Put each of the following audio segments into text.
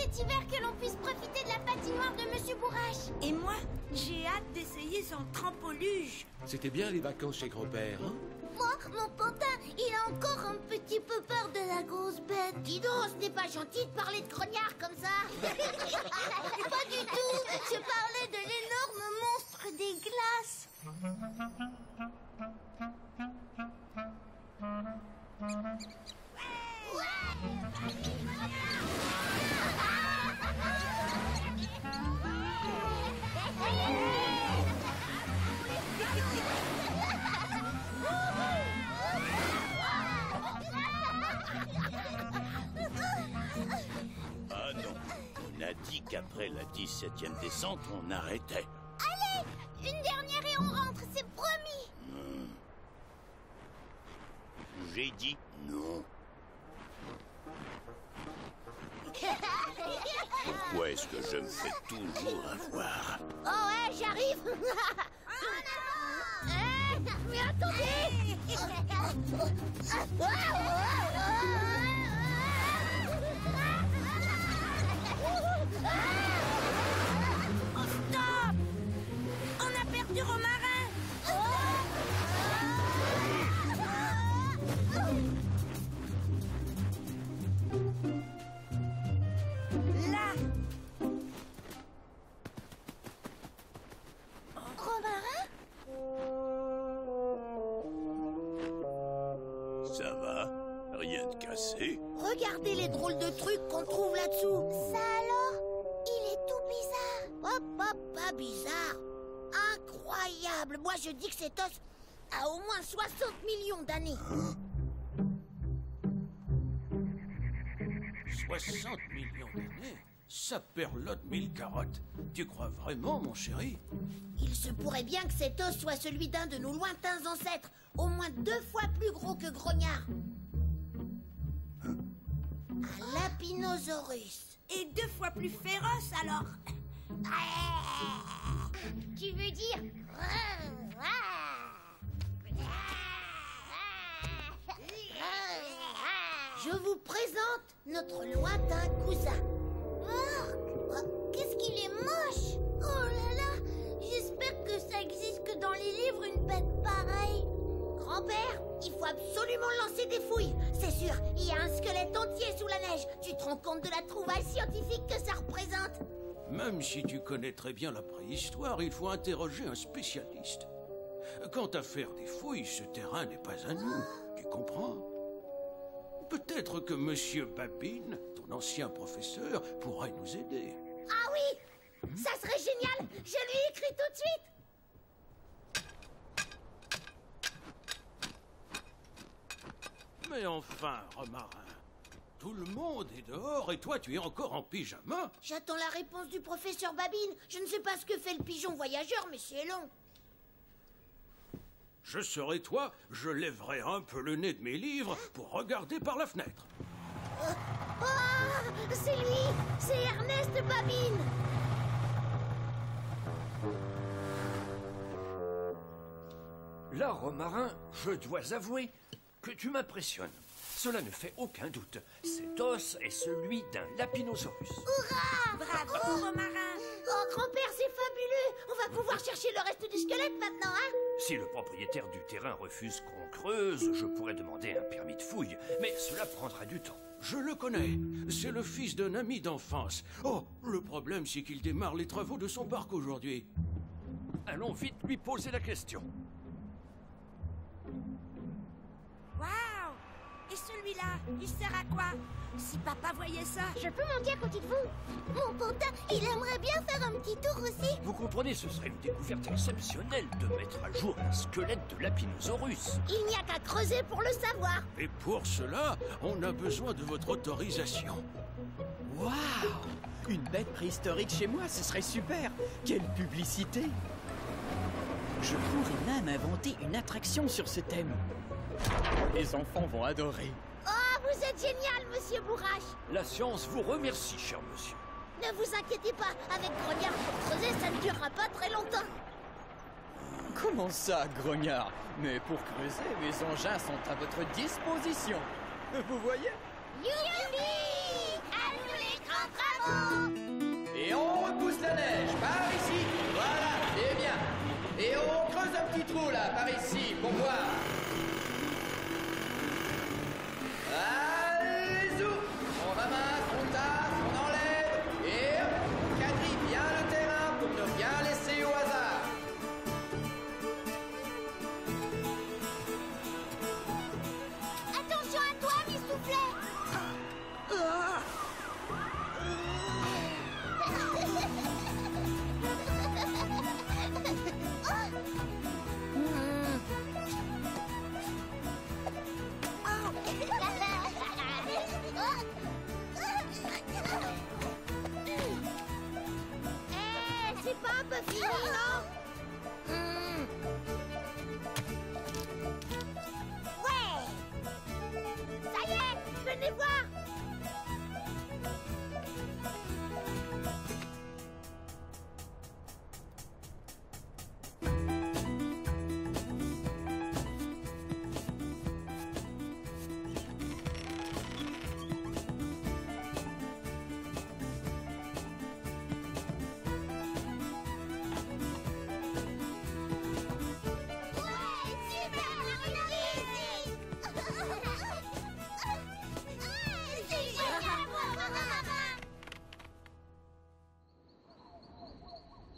cet hiver que l'on puisse profiter de la patinoire de Monsieur Bourrache. Et moi, j'ai hâte d'essayer son trampolige. C'était bien les vacances chez grand-père, hein? Moi, mon pantin, il a encore un petit peu peur de la grosse bête. Dis donc, ce n'est pas gentil de parler de grognard comme ça. Pas du tout. Je parlais de l'énorme monstre des glaces. Ah non, on a dit qu'après la 17e descente, on arrêtait. Allez, une dernière et on rentre, c'est promis. J'ai dit non. Pourquoi est-ce que je me fais toujours avoir? Oh ouais, j'arrive. Mais attendez. Oh, stop! On a perdu Romarin. Là. Romarin? Ça va? Rien de cassé? Regardez les drôles de trucs qu'on trouve là-dessous. Ça alors? Il est tout bizarre. Pas bizarre. Incroyable. Moi, je dis que cet os a au moins 60 millions d'années. 60 millions d'années? Ça perlote 1000 carottes. Tu crois vraiment, mon chéri? Il se pourrait bien que cet os soit celui d'un de nos lointains ancêtres, au moins 2 fois plus gros que Grognard. Un Lapinosaurus. Et 2 fois plus féroce, alors. Tu veux dire... Je vous présente notre lointain cousin. Qu'est-ce qu'il est moche! Oh là là! J'espère que ça existe que dans les livres, une bête pareille. Grand-père, il faut absolument lancer des fouilles. C'est sûr, il y a un squelette entier sous la neige. Tu te rends compte de la trouvaille scientifique que ça représente? Même si tu connais très bien la préhistoire, il faut interroger un spécialiste. Quant à faire des fouilles, ce terrain n'est pas à nous. Tu comprends? Peut-être que Monsieur Babine, ton ancien professeur, pourrait nous aider. Ah oui! Ça serait génial! Je lui écris tout de suite! Mais enfin, Romarin, tout le monde est dehors et toi tu es encore en pyjama? J'attends la réponse du professeur Babine. Je ne sais pas ce que fait le pigeon voyageur, mais c'est long. Je serai toi, je lèverai un peu le nez de mes livres pour regarder par la fenêtre. C'est lui! C'est Ernest Babine! Là, Romarin, je dois avouer que tu m'impressionnes. Cela ne fait aucun doute. Cet os est celui d'un Lapinosaurus. Hurrah! Bravo, Romarin. Oh, grand-père, c'est fabuleux! On va pouvoir chercher le reste du squelette maintenant, hein? Si le propriétaire du terrain refuse qu'on creuse, je pourrais demander un permis de fouille. Mais cela prendra du temps. Je le connais, c'est le fils d'un ami d'enfance. Oh, le problème c'est qu'il démarre les travaux de son parc aujourd'hui. Allons vite lui poser la question. Waouh! Et celui-là, il sert à quoi? Si papa voyait ça... Je peux m'en dire quand il faut. Mon pantin, il aimerait bien faire un petit tour aussi. Vous comprenez, ce serait une découverte exceptionnelle de mettre à jour un squelette de Lapinosaurus. Il n'y a qu'à creuser pour le savoir. Et pour cela, on a besoin de votre autorisation. Waouh! Une bête préhistorique chez moi, ce serait super! Quelle publicité! Je pourrais même inventer une attraction sur ce thème. Les enfants vont adorer. Oh, vous êtes génial, monsieur Bourrache. La science vous remercie, cher monsieur. Ne vous inquiétez pas, avec Grognard pour creuser, ça ne durera pas très longtemps. Comment ça, Grognard? Mais pour creuser, mes engins sont à votre disposition. Vous voyez? Youpi! À nous les grands travaux! Et on repousse la neige, par ici. Voilà, c'est bien. Et on creuse un petit trou là, par ici, pour voir. Allez, zou. On ramasse, on tasse, on enlève. Et hop, on quadrille bien le terrain pour ne rien laisser au hasard. Attention à toi, Mistoufflet. C'est pas un peu fini, non? Ouais. Ça y est, venez voir.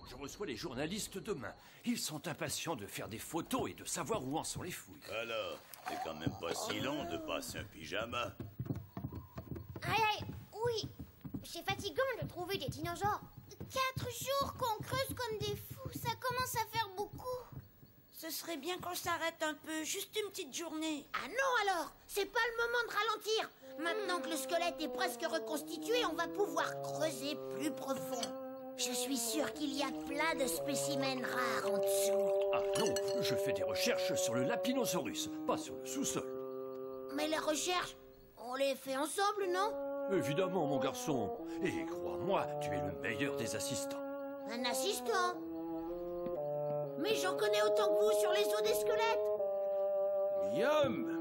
Je reçois les journalistes demain. Ils sont impatients de faire des photos et de savoir où en sont les fouilles. Alors, c'est quand même pas si long de passer un pyjama. Aïe, oui. C'est fatigant de trouver des dinosaures. 4 jours qu'on creuse comme des fous, ça commence à faire beaucoup. Ce serait bien qu'on s'arrête un peu, juste une petite journée. Ah non alors, c'est pas le moment de ralentir. Maintenant que le squelette est presque reconstitué, on va pouvoir creuser plus profond. Je suis sûre qu'il y a plein de spécimens rares en dessous. Ah non, je fais des recherches sur le Lapinosaurus, pas sur le sous-sol. Mais les recherches, on les fait ensemble, non? Évidemment, mon garçon. Et crois-moi, tu es le meilleur des assistants. Un assistant? Mais j'en connais autant que vous sur les os des squelettes. Miam.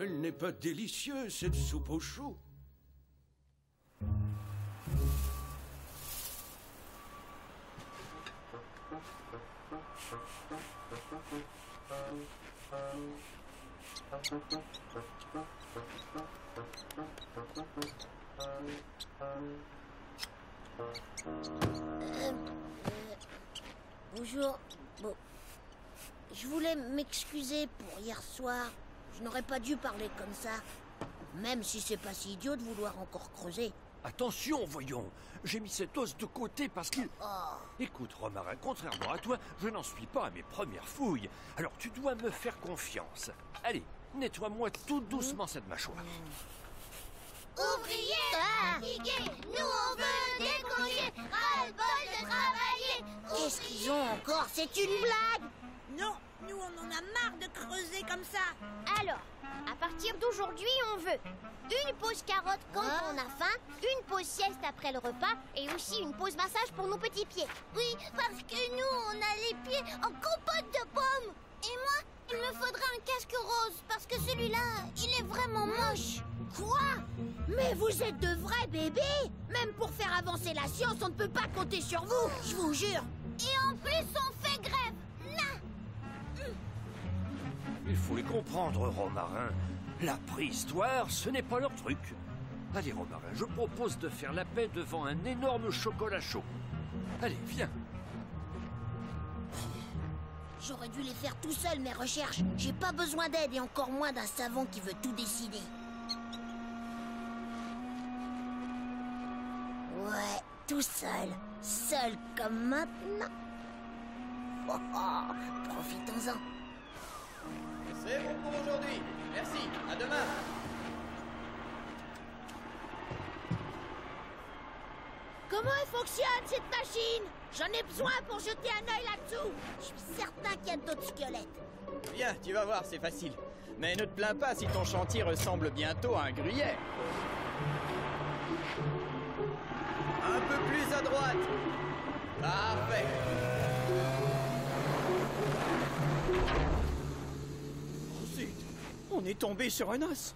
Elle n'est pas délicieuse, cette soupe au chaud. Bonjour. Bon, je voulais m'excuser pour hier soir. Je n'aurais pas dû parler comme ça. Même si c'est pas si idiot de vouloir encore creuser. Attention, voyons. J'ai mis cet os de côté parce qu'il... Écoute, Romarin, contrairement à toi, je n'en suis pas à mes premières fouilles. Alors tu dois me faire confiance. Allez, nettoie-moi tout doucement cette mâchoire. Ouvriers, fatigués, nous on veut des congés, ras-le-bol de travailler. Qu'est-ce qu'ils ont encore? C'est une blague? Non, nous on en a marre de creuser comme ça. Alors, à partir d'aujourd'hui, on veut une pause carotte quand on a faim, une pause sieste après le repas et aussi une pause massage pour nos petits pieds. Oui, parce que nous, on a les pieds en compote de pommes. Et moi, il me faudrait un casque rose parce que celui-là, il est vraiment moche. Quoi? Mais vous êtes de vrais bébés. Même pour faire avancer la science, on ne peut pas compter sur vous, je vous jure. Et en plus, on fait grève. Il faut les comprendre, Romarin. La préhistoire, ce n'est pas leur truc. Allez, Romarin, je propose de faire la paix devant un énorme chocolat chaud. Allez, viens. J'aurais dû les faire tout seul, mes recherches. J'ai pas besoin d'aide et encore moins d'un savant qui veut tout décider. Ouais, tout seul. Seul comme maintenant. Profitons-en. C'est bon pour aujourd'hui. Merci, à demain. Comment elle fonctionne, cette machine? J'en ai besoin pour jeter un œil là-dessous. Je suis certain qu'il y a d'autres squelettes. Viens, tu vas voir, c'est facile. Mais ne te plains pas si ton chantier ressemble bientôt à un gruyère. Un peu plus à droite. Parfait. Oh, zut. On est tombé sur un os.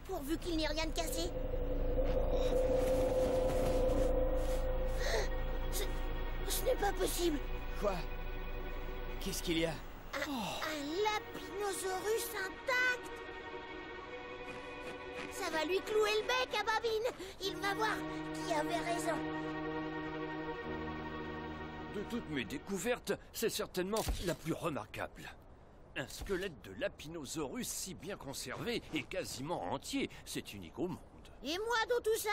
Pourvu qu'il n'y ait rien de cassé. Ce n'est pas possible. Quoi? Qu'est-ce qu'il y a? Un Lapinosaurus intact. Ça va lui clouer le bec à Babine. Il va voir qui avait raison. De toutes mes découvertes, c'est certainement la plus remarquable. Un squelette de Lapinosaurus si bien conservé et quasiment entier, c'est unique au monde. Et moi dans tout ça?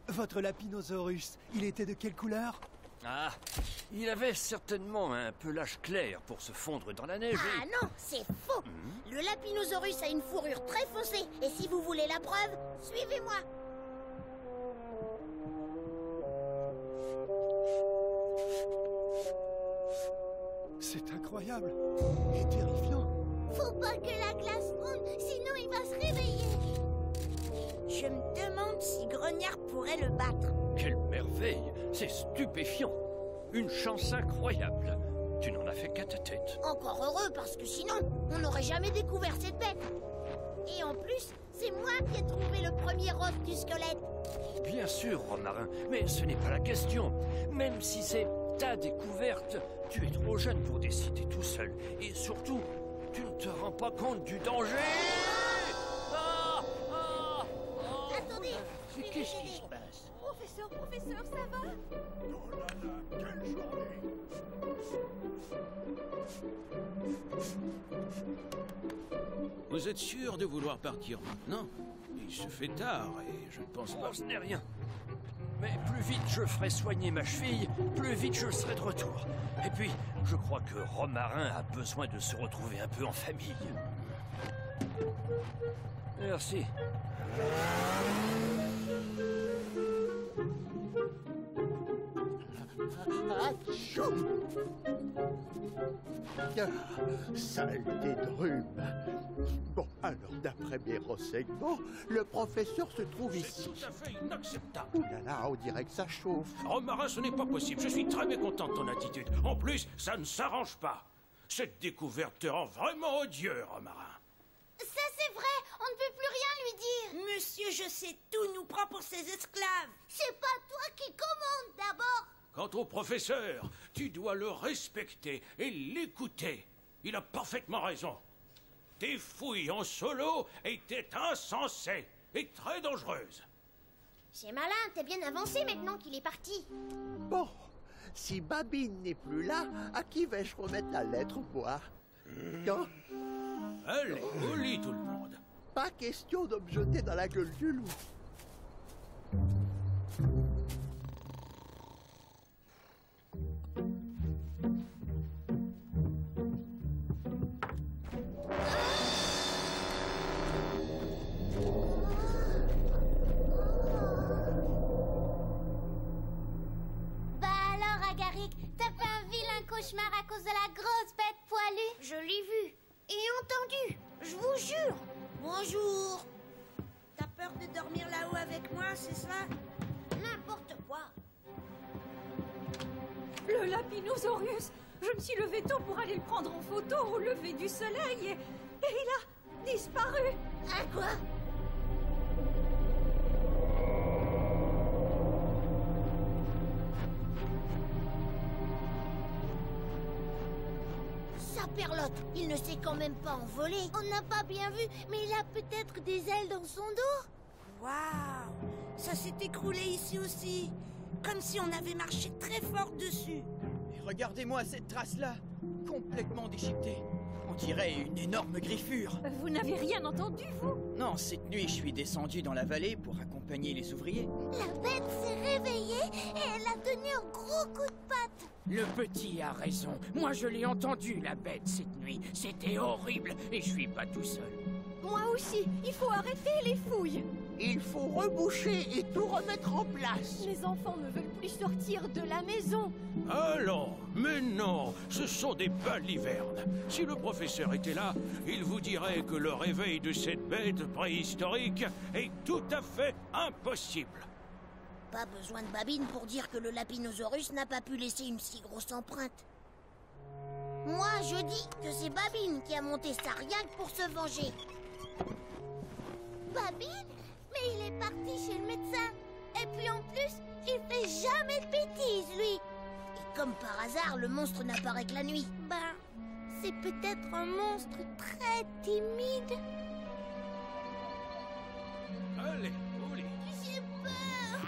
Votre Lapinosaurus, il était de quelle couleur? Ah, il avait certainement un pelage clair pour se fondre dans la neige. Ah non, c'est faux. Le Lapinosaurus a une fourrure très foncée. Et si vous voulez la preuve, suivez-moi. C'est incroyable et terrifiant. Faut pas que la glace fonde, sinon il va se réveiller. Je me demande si Grognard pourrait le battre. Quelle merveille! C'est stupéfiant! Une chance incroyable! Tu n'en as fait qu'à ta tête. Encore heureux, parce que sinon, on n'aurait jamais découvert cette bête. Et en plus, c'est moi qui ai trouvé le premier os du squelette. Bien sûr, Romarin, mais ce n'est pas la question. Même si c'est ta découverte, tu es trop jeune pour décider tout seul. Et surtout, tu ne te rends pas compte du danger! Attendez, je vais vous Qu'est-ce qui aider. se passe? Professeur, ça va? Oh là là, quelle journée! Vous êtes sûr de vouloir partir maintenant? Il se fait tard et je ne pense pas... Oh, ce n'est rien. Mais plus vite je ferai soigner ma cheville, plus vite je serai de retour. Et puis, je crois que Romarin a besoin de se retrouver un peu en famille. Merci. Saleté de rhume. Bon, alors d'après mes renseignements, le professeur se trouve C'est ici. tout à fait inacceptable. Ouh là là, on dirait que ça chauffe. Romarin, ce n'est pas possible. Je suis très mécontent de ton attitude. En plus, ça ne s'arrange pas. Cette découverte te rend vraiment odieux, Romarin. Ça, c'est vrai. On ne peut plus rien lui dire. Monsieur, je sais tout, nous prend pour ses esclaves. C'est pas toi qui commande d'abord. Quant au professeur, tu dois le respecter et l'écouter. Il a parfaitement raison. Tes fouilles en solo étaient insensées et très dangereuses. C'est malin, t'es bien avancé maintenant qu'il est parti. Bon, si Babine n'est plus là, à qui vais-je remettre la lettre, moi? Non, Allez, au lit tout le monde. pas question de me jeter dans la gueule du loup. Bah alors, Agaric, t'as fait un vilain cauchemar à cause de la grosse bête poilue? Je l'ai vu et entendu, je vous jure. Bonjour. T'as peur de dormir là-haut avec moi, c'est ça? N'importe quoi. Le Lapinosaurus! Je me suis levée tôt pour aller le prendre en photo au lever du soleil et il a disparu! À quoi? Saperlotte, il ne s'est quand même pas envolé. On n'a pas bien vu, mais il a peut-être des ailes dans son dos. Waouh! Ça s'est écroulé ici aussi. Comme si on avait marché très fort dessus. Et regardez-moi cette trace-là, complètement déchiquetée. On dirait une énorme griffure. Vous n'avez rien entendu, vous? Non, cette nuit, je suis descendu dans la vallée pour accompagner les ouvriers. La bête s'est réveillée et elle a donné un gros coup de patte. Le petit a raison. Moi, je l'ai entendu, la bête, cette nuit. C'était horrible et je suis pas tout seul. Moi aussi, il faut arrêter les fouilles. Il faut reboucher et tout remettre en place. Les enfants ne veulent plus sortir de la maison. Allons, mais non, ce sont des balivernes. Si le professeur était là, il vous dirait que le réveil de cette bête préhistorique est tout à fait impossible. Pas besoin de Babine pour dire que le Lapinosaurus n'a pas pu laisser une si grosse empreinte. Moi, je dis que c'est Babine qui a monté ça rien que pour se venger. Babine? Mais il est parti chez le médecin. comme par hasard, le monstre n'apparaît que la nuit. Ben, c'est peut-être un monstre très timide. Allez, allez. J'ai peur.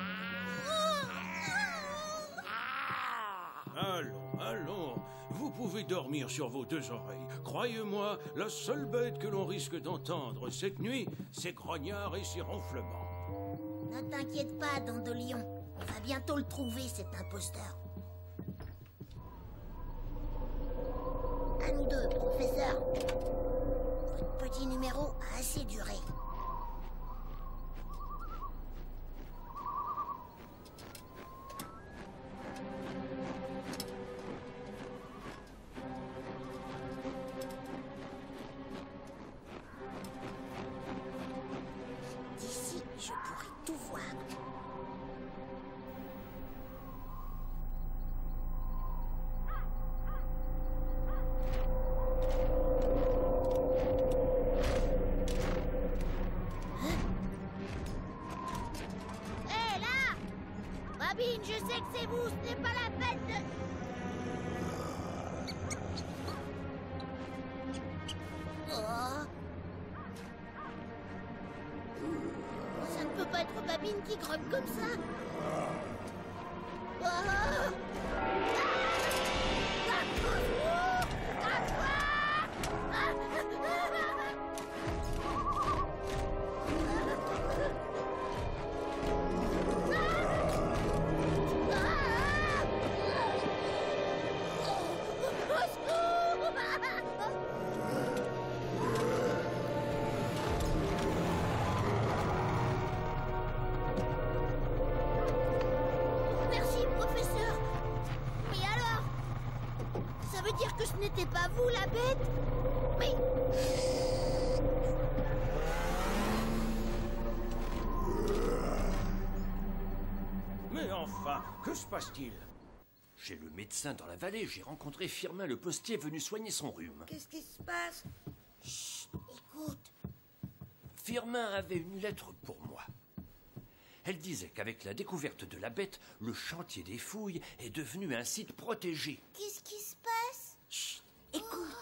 Allons, allons. Vous pouvez dormir sur vos deux oreilles. Croyez-moi, la seule bête que l'on risque d'entendre cette nuit, c'est grognards et ses ronflements. Ne t'inquiète pas, Dandelion. On va bientôt le trouver, cet imposteur. À nous deux, professeur. Votre petit numéro a assez duré. D'ici, je pourrai tout voir. Hé, là! Babine, je sais que c'est vous, ce n'est pas la peine de... Oh. Ça ne peut pas être Babine qui grogne comme ça. Oh. Merci, professeur. Et alors? Ça veut dire que ce n'était pas vous, la bête? Mais... Mais enfin, que se passe-t-il? Chez le médecin dans la vallée, j'ai rencontré Firmin le postier venu soigner son rhume. Qu'est-ce qui se passe? Chut, écoute. Firmin avait une lettre pour moi. Elle disait qu'avec la découverte de la bête, le chantier des fouilles est devenu un site protégé. Qu'est-ce qui se passe? Chut, écoute.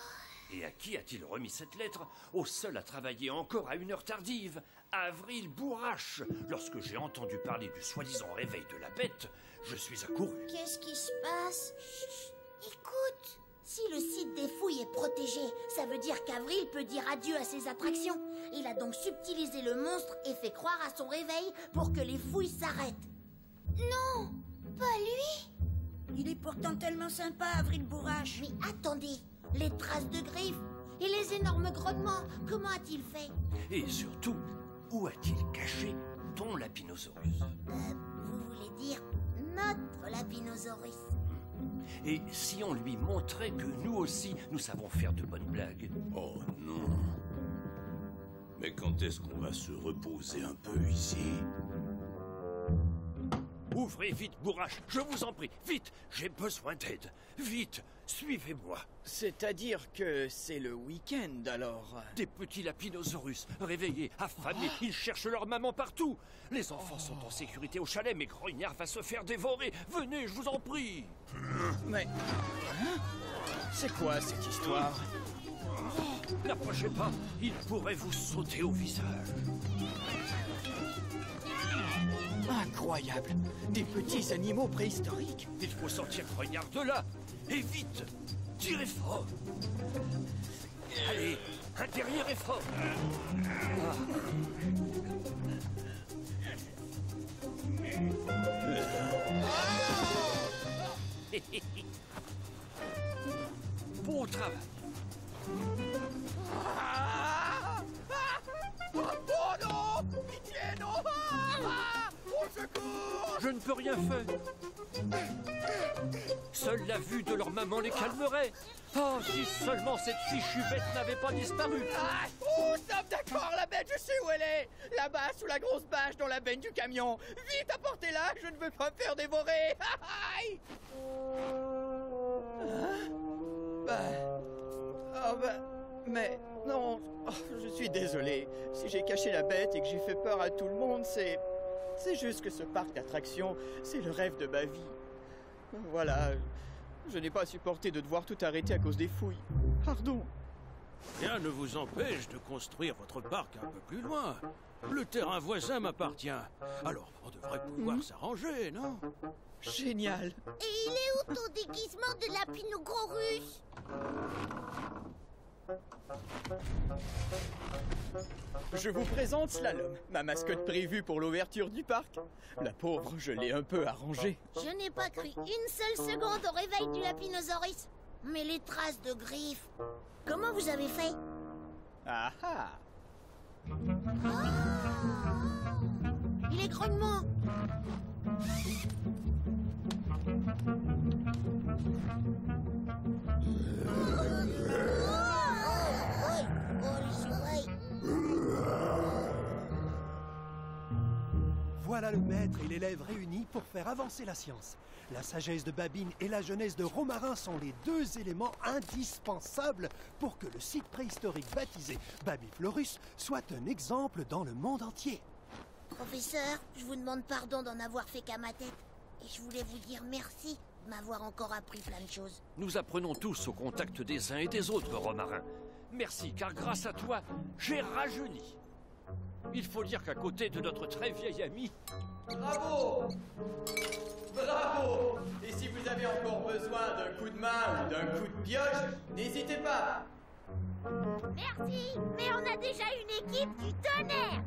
Et à qui a-t-il remis cette lettre? Au seul à travailler encore à une heure tardive, Avril Bourrache. Lorsque j'ai entendu parler du soi-disant réveil de la bête, je suis accouru. Qu'est-ce qui se passe? Chut, écoute. Si le site des fouilles est protégé, ça veut dire qu'Avril peut dire adieu à ses attractions. Il a donc subtilisé le monstre et fait croire à son réveil pour que les fouilles s'arrêtent. Non, pas lui. Il est pourtant tellement sympa, Avril Bourrache. Mais attendez, les traces de griffes et les énormes grognements, comment a-t-il fait? Et surtout, où a-t-il caché ton Lapinosaurus? Vous voulez dire notre Lapinosaurus? Et si on lui montrait que nous aussi, nous savons faire de bonnes blagues? Oh non. Mais quand est-ce qu'on va se reposer un peu ici? Ouvrez vite, Bourrache, je vous en prie, vite, j'ai besoin d'aide. Vite, suivez-moi. C'est-à-dire que c'est le week-end, alors? Des petits Lapinosaurus, réveillés, affamés, ils cherchent leur maman partout. Les enfants sont en sécurité au chalet, mais Grognard va se faire dévorer. Venez, je vous en prie. Mais... hein? C'est quoi cette histoire? N'approchez pas, il pourrait vous sauter au visage. Incroyable! Des petits animaux préhistoriques! Il faut sortir Grognard de là. Et vite, tirez fort. Allez, un dernier effort. Bon travail. Oh non! Pitié, non! Au secours! Je ne peux rien faire. Seule la vue de leur maman les calmerait. Oh, si seulement cette fichue bête n'avait pas disparu. Ah, oh, stop, d'accord, la bête, je sais où elle est. Là-bas, sous la grosse bâche dans la benne du camion. Vite, apportez-la, je ne veux pas me faire dévorer. Mais non, oh, je suis désolé. Si j'ai caché la bête et que j'ai fait peur à tout le monde, c'est juste que ce parc d'attractions, c'est le rêve de ma vie. Voilà, Je n'ai pas supporté de devoir tout arrêter à cause des fouilles. Pardon. Rien ne vous empêche de construire votre parc un peu plus loin. Le terrain voisin m'appartient. Alors, on devrait pouvoir s'arranger, non? Génial. Et il est où ton déguisement de lapino-gros-russe? Je vous présente Slalom, ma mascotte prévue pour l'ouverture du parc. La pauvre, je l'ai un peu arrangée. Je n'ai pas cru une seule seconde au réveil du Lapinosaurus. Mais les traces de griffes, comment vous avez fait? Ah ah. Il est grognement. Voilà le maître et l'élève réunis pour faire avancer la science. La sagesse de Babine et la jeunesse de Romarin sont les deux éléments indispensables pour que le site préhistorique baptisé Babiflorus soit un exemple dans le monde entier. Professeur, je vous demande pardon d'en avoir fait qu'à ma tête. Et je voulais vous dire merci de m'avoir encore appris plein de choses. Nous apprenons tous au contact des uns et des autres, Romarin. Merci, car grâce à toi, j'ai rajeuni. Il faut dire qu'à côté de notre très vieil ami... Bravo! Bravo! Et si vous avez encore besoin d'un coup de main ou d'un coup de pioche, n'hésitez pas! Merci, mais on a déjà une équipe du tonnerre.